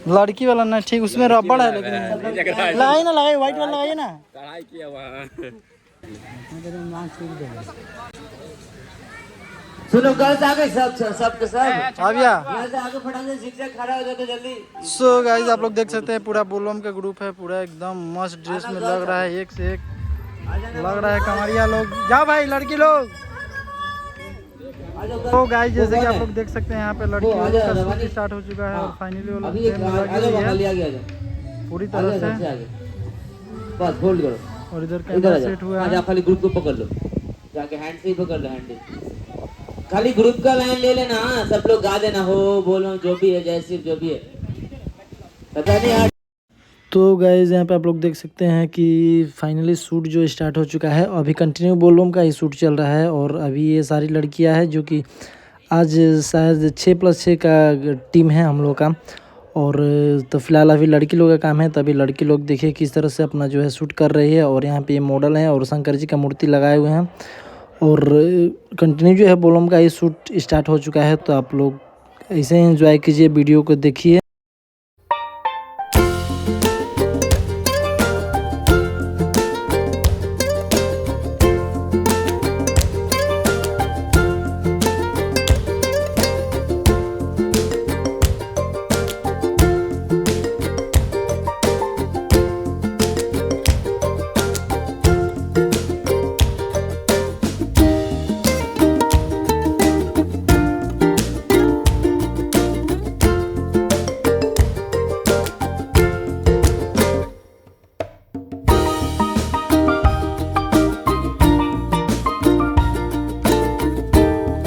लड़की वाला ना ठीक, उसमें रबड़ है लेकिन लगाइए ना, लगाइए व्हाइट वाला लगाइए ना। कढ़ाई किया वहाँ। सुनो गर्ल्स आ गए सब सब के सब आ गया। यहाँ से आगे फटाक से सीट से खड़ा हो जाते जल्दी। सो गाइस आप लोग देख सकते हैं पूरा बोलबम का ग्रुप है, पूरा एकदम मस्त ड्रेस में लग रहा है, एक से एक लग रहा है। कमरिया लोग जाओ भाई, लड़की लोग। तो गाइस जैसे कि आप लोग देख सकते हैं यहाँ पे लड़की लोग का शूट स्टार्ट हो चुका है और फाइनली वो लोग पूरी तरह से। बस होल्ड करो और इधर कैमरा सेट हुआ है। खाली ग्रुप को पकड़ लो, जाके हैंड से ही पकड़ लो, हैंड से खाली ग्रुप का लाइन ले लेना। सब लोग गा देना हो बोलो जो भी है, जय शिव जो भी है, पता नहीं यार। तो गाइस यहाँ पे आप लोग देख सकते हैं कि फाइनली शूट जो स्टार्ट हो चुका है। अभी कंटिन्यू बोलबम का ही शूट चल रहा है और अभी ये सारी लड़कियां हैं जो कि आज शायद 6+6 का टीम है हम लोग का। और तो फिलहाल अभी लड़की लोग का काम है, तभी लड़की लोग देखिए किस तरह से अपना जो है शूट कर रही है। और यहाँ पे ये मॉडल हैं और शंकर जी का मूर्ति लगाए हुए हैं और कंटिन्यू जो है बोलबम का ये शूट स्टार्ट हो चुका है। तो आप लोग ऐसे ही एंजॉय कीजिए, वीडियो को देखिए।